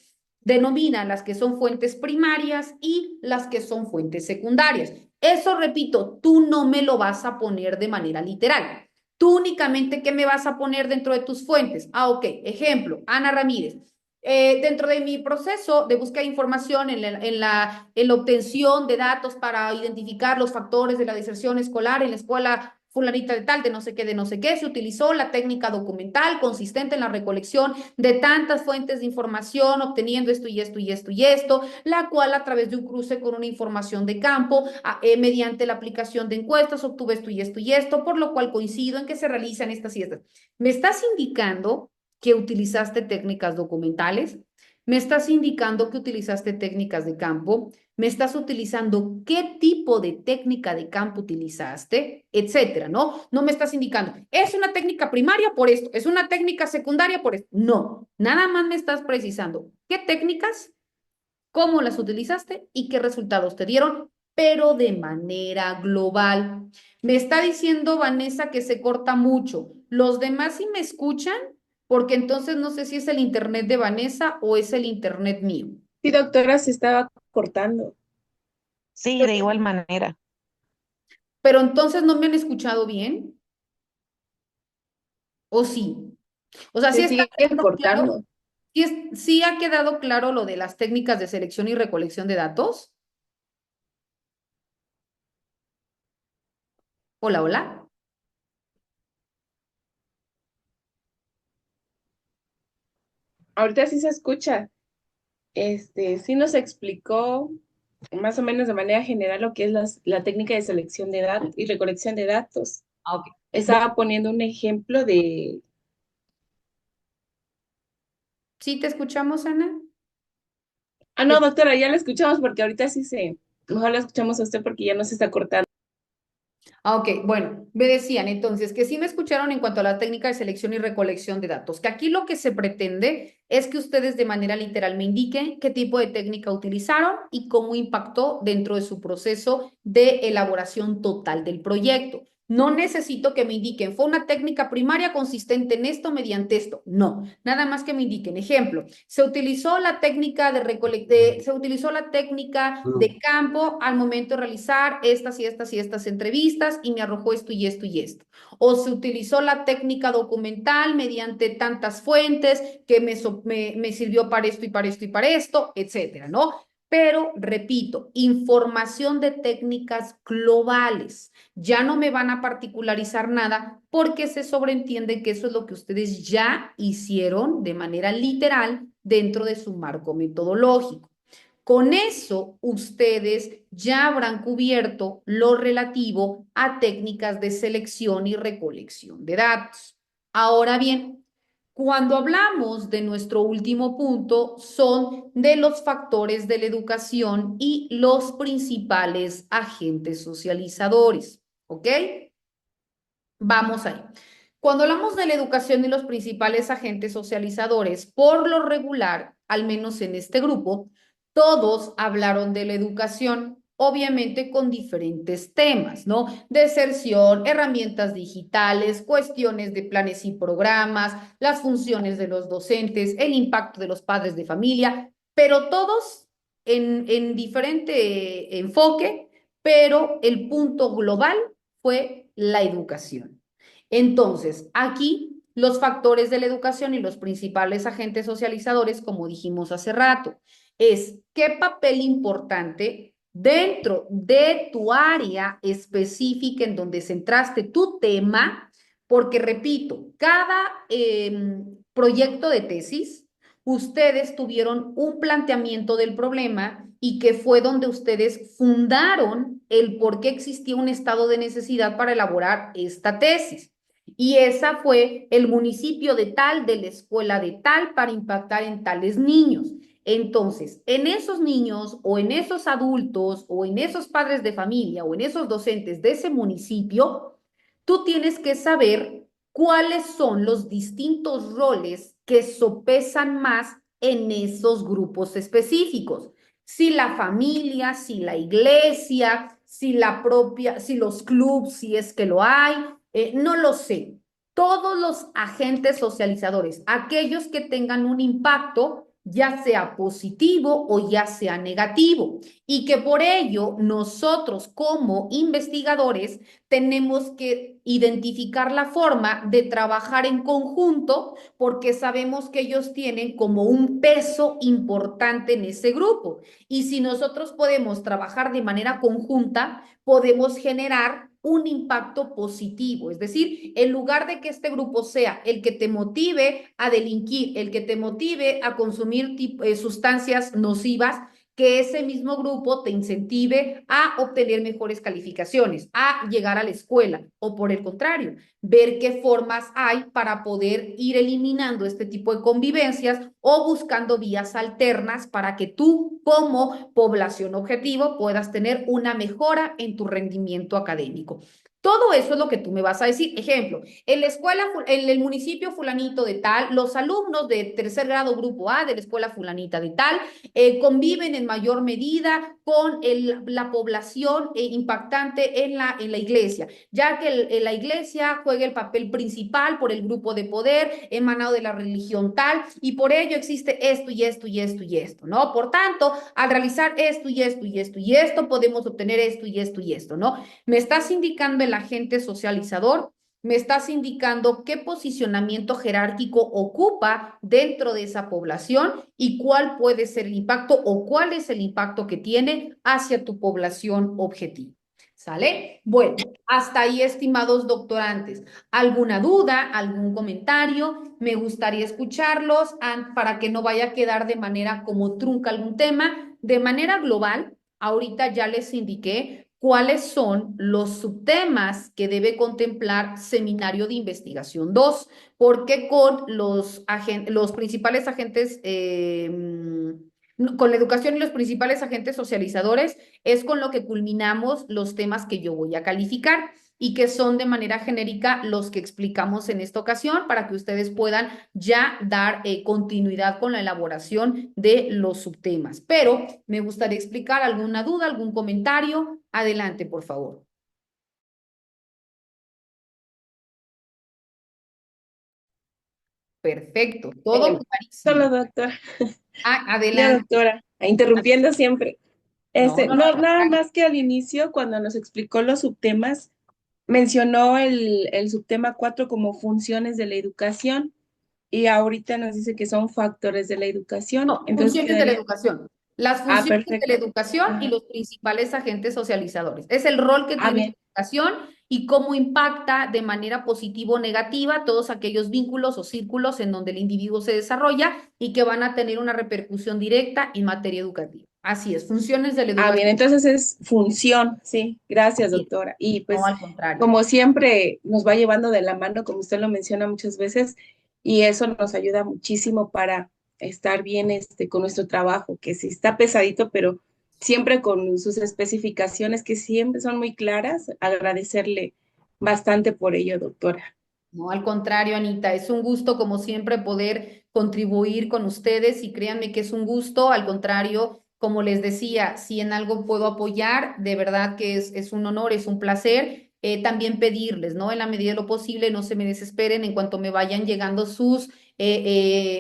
Denominan las que son fuentes primarias y las que son fuentes secundarias. Eso, repito, tú no me lo vas a poner de manera literal. Tú únicamente, ¿qué me vas a poner dentro de tus fuentes? Ah, ok. Ejemplo, Ana Ramírez. Dentro de mi proceso de búsqueda de información en la obtención de datos para identificar los factores de la deserción escolar en la escuela fulanita de tal, de no sé qué, se utilizó la técnica documental consistente en la recolección de tantas fuentes de información, obteniendo esto y esto y esto y esto, la cual a través de un cruce con una información de campo, mediante la aplicación de encuestas, obtuve esto y esto y esto, por lo cual coincido en que se realizan estas y estas. ¿Me estás indicando que utilizaste técnicas documentales? ¿Me estás indicando que utilizaste técnicas de campo? ¿Me estás utilizando qué tipo de técnica de campo utilizaste? Etcétera, ¿no? No me estás indicando, es una técnica primaria por esto, es una técnica secundaria por esto. No, nada más me estás precisando qué técnicas, cómo las utilizaste y qué resultados te dieron, pero de manera global. Me está diciendo Vanessa que se corta mucho. ¿Los demás sí me escuchan? Porque entonces no sé si es el internet de Vanessa o es el internet mío. Sí, doctora, se estaba cortando. Sí, de igual manera. Pero entonces no me han escuchado bien, ¿o sí? O sea, sí Se está sigue quedando claro, cortando. sí ha quedado claro lo de las técnicas de selección y recolección de datos. Hola, hola. ahorita sí se escucha. Sí nos explicó más o menos de manera general lo que es la técnica de selección de datos y recolección de datos. Ah, ok. Estaba poniendo un ejemplo de... ¿Sí te escuchamos, Ana? Ah, no, doctora, ya la escuchamos porque ahorita sí se... Mejor la escuchamos a usted porque ya no se está cortando. Ah, ok, bueno, me decían entonces que sí me escucharon en cuanto a la técnica de selección y recolección de datos, que aquí lo que se pretende es que ustedes de manera literal me indiquen qué tipo de técnica utilizaron y cómo impactó dentro de su proceso de elaboración total del proyecto. No necesito que me indiquen, fue una técnica primaria consistente en esto mediante esto. No, nada más que me indiquen. Ejemplo, se utilizó la técnica se utilizó la técnica de campo al momento de realizar estas y estas y estas entrevistas y me arrojó esto y esto y esto. O se utilizó la técnica documental mediante tantas fuentes que me sirvió para esto y para esto y para esto, etcétera, ¿no? Pero, repito, información de técnicas globales. Ya no me van a particularizar nada porque se sobreentiende que eso es lo que ustedes ya hicieron de manera literal dentro de su marco metodológico. Con eso, ustedes ya habrán cubierto lo relativo a técnicas de selección y recolección de datos. Ahora bien, cuando hablamos de nuestro último punto, son de los factores de la educación y los principales agentes socializadores. ¿Ok? Vamos ahí. Cuando hablamos de la educación y los principales agentes socializadores, por lo regular, al menos en este grupo, todos hablaron de la educación, obviamente con diferentes temas, ¿no? Deserción, herramientas digitales, cuestiones de planes y programas, las funciones de los docentes, el impacto de los padres de familia, pero todos en diferente enfoque, pero el punto global fue la educación. Entonces, aquí los factores de la educación y los principales agentes socializadores, como dijimos hace rato, es qué papel importante dentro de tu área específica en donde centraste tu tema, porque repito, cada proyecto de tesis, ustedes tuvieron un planteamiento del problema y que fue donde ustedes fundaron el por qué existía un estado de necesidad para elaborar esta tesis. Y esa fue el municipio de tal, de la escuela de tal, para impactar en tales niños. Entonces, en esos niños o en esos adultos o en esos padres de familia o en esos docentes de ese municipio, tú tienes que saber cuáles son los distintos roles que sopesan más en esos grupos específicos. Si la familia, si la iglesia, si la propia, si los clubs, si es que lo hay, no lo sé. Todos los agentes socializadores, aquellos que tengan un impacto, ya sea positivo o ya sea negativo, y que por ello nosotros como investigadores tenemos que identificar la forma de trabajar en conjunto porque sabemos que ellos tienen como un peso importante en ese grupo. Y si nosotros podemos trabajar de manera conjunta, podemos generar un impacto positivo. Es decir, en lugar de que este grupo sea el que te motive a delinquir, el que te motive a consumir sustancias nocivas, que ese mismo grupo te incentive a obtener mejores calificaciones, a llegar a la escuela o por el contrario, ver qué formas hay para poder ir eliminando este tipo de convivencias o buscando vías alternas para que tú como población objetivo puedas tener una mejora en tu rendimiento académico. Todo eso es lo que tú me vas a decir. Ejemplo, en la escuela, en el municipio fulanito de tal, los alumnos de tercer grado grupo A de la escuela fulanita de tal conviven en mayor medida con la población impactante en la iglesia, ya que la iglesia juega el papel principal por el grupo de poder emanado de la religión tal, y por ello existe esto y esto y esto y esto, ¿no? Por tanto, al realizar esto y esto y esto y esto, podemos obtener esto y esto y esto, ¿no? Me estás indicando el agente socializador, me estás indicando qué posicionamiento jerárquico ocupa dentro de esa población y cuál puede ser el impacto o cuál es el impacto que tiene hacia tu población objetivo. ¿Sale? Bueno, hasta ahí, estimados doctorantes. ¿Alguna duda, algún comentario? Me gustaría escucharlos para que no vaya a quedar de manera como trunca algún tema. De manera global, ahorita ya les indiqué cuáles son los subtemas que debe contemplar Seminario de Investigación 2, porque con los principales agentes, con la educación y los principales agentes socializadores, es con lo que culminamos los temas que yo voy a calificar y que son de manera genérica los que explicamos en esta ocasión para que ustedes puedan ya dar continuidad con la elaboración de los subtemas. Pero me gustaría explicar alguna duda, algún comentario. Adelante, por favor. Perfecto, todo Solo, clarísimo. doctora. Ya, Adelante. doctora, interrumpiendo siempre. No, no, no, No, al nada contrario. más que al inicio, cuando nos explicó los subtemas, mencionó el subtema 4 como funciones de la educación y ahorita nos dice que son factores de la educación. No, Entonces funciones de la quedaría, educación. Las ah, funciones de la perfecto. educación y Ajá. los principales agentes socializadores. Es el rol que Ah, tiene bien. la educación y cómo impacta de manera positiva o negativa todos aquellos vínculos o círculos en donde el individuo se desarrolla y que van a tener una repercusión directa en materia educativa. Así es, funciones de la Ah, bien, educación. entonces es función, sí. Gracias, Así es. doctora. Y No, pues, al contrario. como siempre, nos va llevando de la mano, como usted lo menciona muchas veces, y eso nos ayuda muchísimo para estar bien con nuestro trabajo, que sí está pesadito, pero siempre con sus especificaciones que siempre son muy claras. Agradecerle bastante por ello, doctora. No, al contrario, Anita, es un gusto como siempre poder contribuir con ustedes y créanme que es un gusto, al contrario, como les decía, si en algo puedo apoyar, de verdad que es un honor, es un placer. También pedirles, ¿no? En la medida de lo posible, no se me desesperen en cuanto me vayan llegando sus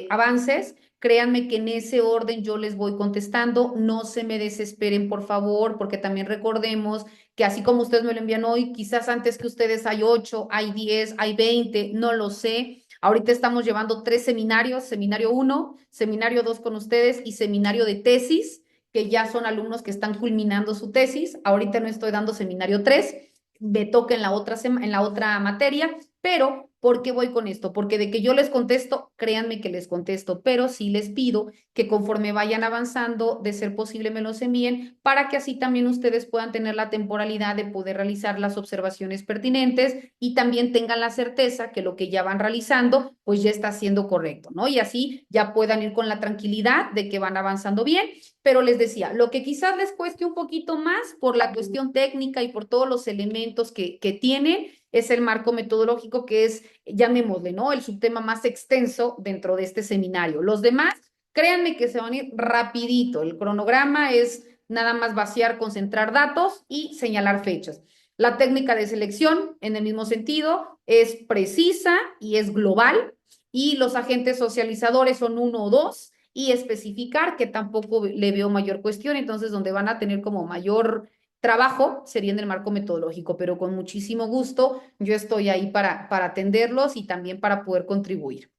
avances. Créanme que en ese orden yo les voy contestando, no se me desesperen, por favor, porque también recordemos que así como ustedes me lo envían hoy, quizás antes que ustedes hay 8, hay 10, hay 20, no lo sé. Ahorita estamos llevando 3 seminarios, seminario 1, seminario 2 con ustedes y seminario de tesis, que ya son alumnos que están culminando su tesis. Ahorita no estoy dando seminario 3, me toca en la otra materia, pero ¿por qué voy con esto? Porque de que yo les contesto, créanme que les contesto, pero sí les pido que conforme vayan avanzando, de ser posible, me los envíen para que así también ustedes puedan tener la temporalidad de poder realizar las observaciones pertinentes y también tengan la certeza que lo que ya van realizando, pues ya está siendo correcto, ¿no? Y así ya puedan ir con la tranquilidad de que van avanzando bien. Pero les decía, lo que quizás les cueste un poquito más por la cuestión técnica y por todos los elementos que tienen es el marco metodológico, que es, llamémosle, ¿no? El subtema más extenso dentro de este seminario. Los demás, créanme que se van a ir rapidito. El cronograma es nada más vaciar, concentrar datos y señalar fechas. La técnica de selección, en el mismo sentido, es precisa y es global. Y los agentes socializadores son uno o dos y especificar que tampoco le veo mayor cuestión. Entonces, donde van a tener como mayor trabajo sería en el marco metodológico, pero con muchísimo gusto yo estoy ahí para atenderlos y también para poder contribuir.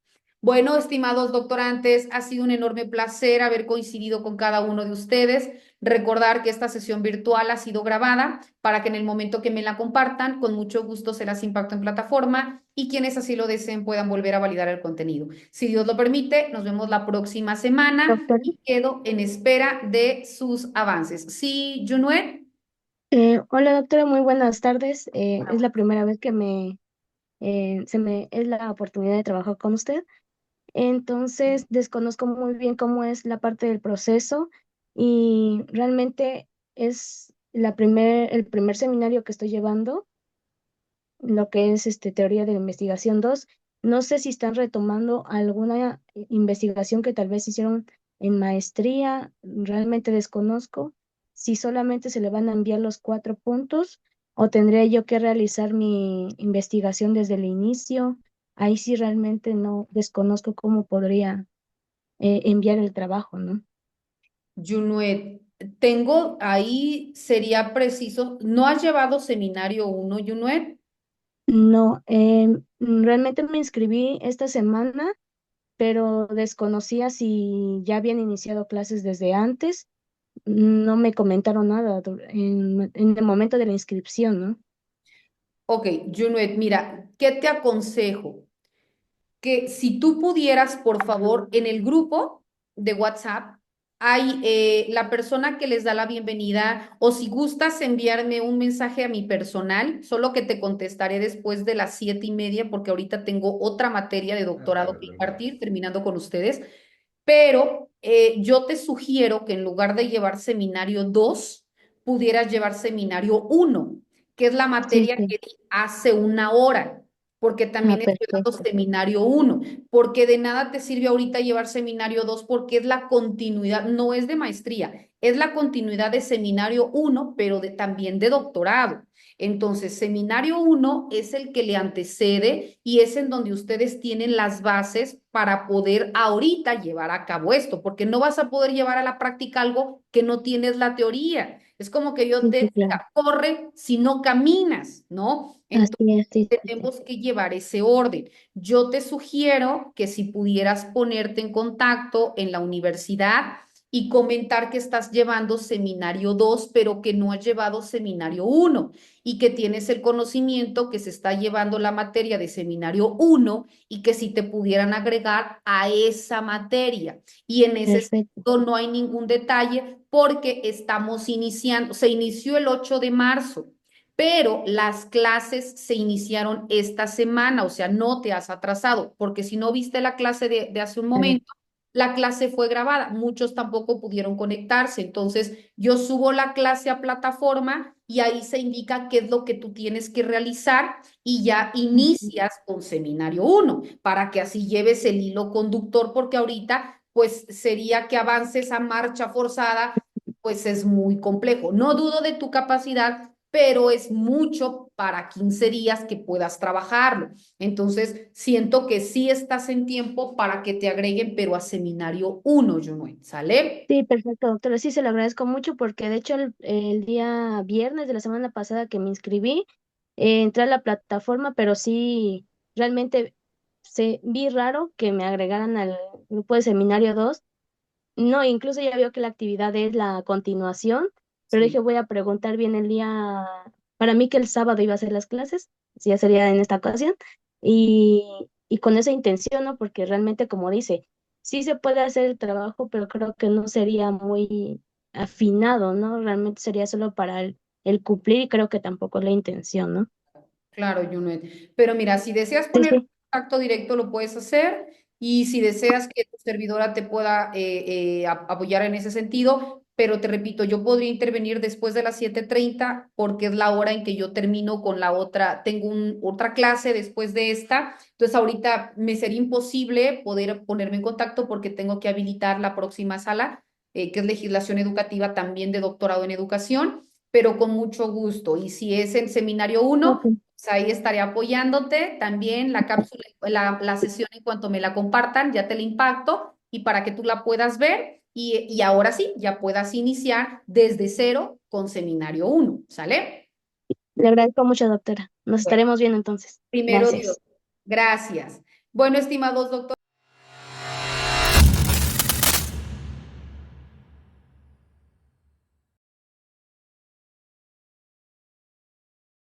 Bueno, estimados doctorantes, ha sido un enorme placer haber coincidido con cada uno de ustedes. Recordar que esta sesión virtual ha sido grabada para que en el momento que me la compartan, con mucho gusto se las impacto en plataforma y quienes así lo deseen puedan volver a validar el contenido. Si Dios lo permite, nos vemos la próxima semana Doctora, y quedo en espera de sus avances. Sí, Junuet. hola doctora, muy buenas tardes. Es la primera vez que es la oportunidad de trabajar con usted. Entonces, desconozco muy bien cómo es la parte del proceso y realmente es el primer seminario que estoy llevando, lo que es teoría de la investigación 2. No sé si están retomando alguna investigación que tal vez hicieron en maestría, realmente desconozco si solamente se le van a enviar los 4 puntos o tendría yo que realizar mi investigación desde el inicio. Ahí sí realmente no desconozco cómo podría enviar el trabajo, ¿no? Junuet, tengo ahí, sería preciso, ¿no has llevado seminario 1, Junuet? No, realmente me inscribí esta semana, pero desconocía si ya habían iniciado clases desde antes no me comentaron nada en el momento de la inscripción, ¿no? Ok, Junet, mira, ¿qué te aconsejo? Que si tú pudieras, por favor, en el grupo de WhatsApp, hay la persona que les da la bienvenida, o si gustas enviarme un mensaje a mi personal, solo que te contestaré después de las 7:30, porque ahorita tengo otra materia de doctorado que impartir, terminando con ustedes, pero yo te sugiero que en lugar de llevar seminario 2 pudieras llevar seminario 1, que es la Sí, materia sí. que di hace una hora, porque Ah, también estoy dando perfecto. seminario 1, porque de nada te sirve ahorita llevar seminario 2 porque es la continuidad, no es de maestría, es la continuidad de seminario 1, pero también de doctorado. Entonces, seminario 1 es el que le antecede y es en donde ustedes tienen las bases para poder ahorita llevar a cabo esto, porque no vas a poder llevar a la práctica algo que no tienes la teoría. Es como que yo Sí, te sí, claro. diga, corre si no caminas, ¿no? Así Entonces, es, sí, sí, sí. tenemos que llevar ese orden. Yo te sugiero que si pudieras ponerte en contacto en la universidad y comentar que estás llevando seminario 2 pero que no has llevado seminario 1 y que tienes el conocimiento que se está llevando la materia de seminario 1 y que si te pudieran agregar a esa materia. Y en ese Perfecto. sentido no hay ningún detalle porque estamos iniciando, se inició el 8 de marzo, pero las clases se iniciaron esta semana, o sea, no te has atrasado, porque si no viste la clase de hace un Claro. momento, la clase fue grabada, muchos tampoco pudieron conectarse, entonces yo subo la clase a plataforma y ahí se indica qué es lo que tú tienes que realizar y ya Ujú. inicias con seminario 1 para que así lleves el hilo conductor, porque ahorita pues sería que avances a marcha forzada, pues es muy complejo. No dudo de tu capacidad, pero es mucho para 15 días que puedas trabajarlo. Entonces, siento que sí estás en tiempo para que te agreguen, pero a seminario 1, Junuet, ¿sale? Sí, perfecto, doctora. Sí, se lo agradezco mucho porque de hecho el día viernes de la semana pasada que me inscribí, entré a la plataforma, pero sí, realmente vi raro que me agregaran al grupo de seminario 2. No, incluso ya veo que la actividad es la continuación, pero Sí. dije voy a preguntar bien el día, para mí que el sábado iba a ser las clases, si ya sería en esta ocasión, y con esa intención, ¿no? Porque realmente, como dice, sí se puede hacer el trabajo, pero creo que no sería muy afinado, ¿no? Realmente sería solo para el cumplir y creo que tampoco es la intención, ¿no? Claro, Junet. Pero mira, si deseas Sí, poner sí. contacto directo, lo puedes hacer. Y si deseas que tu servidora te pueda apoyar en ese sentido, pero te repito, yo podría intervenir después de las 7:30 porque es la hora en que yo termino con la otra, tengo otra clase después de esta. Entonces ahorita me sería imposible poder ponerme en contacto porque tengo que habilitar la próxima sala, que es legislación educativa también de doctorado en educación, pero con mucho gusto. Y si es en seminario Ok. 1 pues ahí estaré apoyándote. También la cápsula, la sesión en cuanto me la compartan, ya te la impacto y para que tú la puedas ver y ahora sí, ya puedas iniciar desde cero con seminario 1, ¿sale? Le agradezco mucho, doctora. Nos Bueno, estaremos viendo entonces. primero Dios. Gracias. Gracias. Bueno, estimados doctores.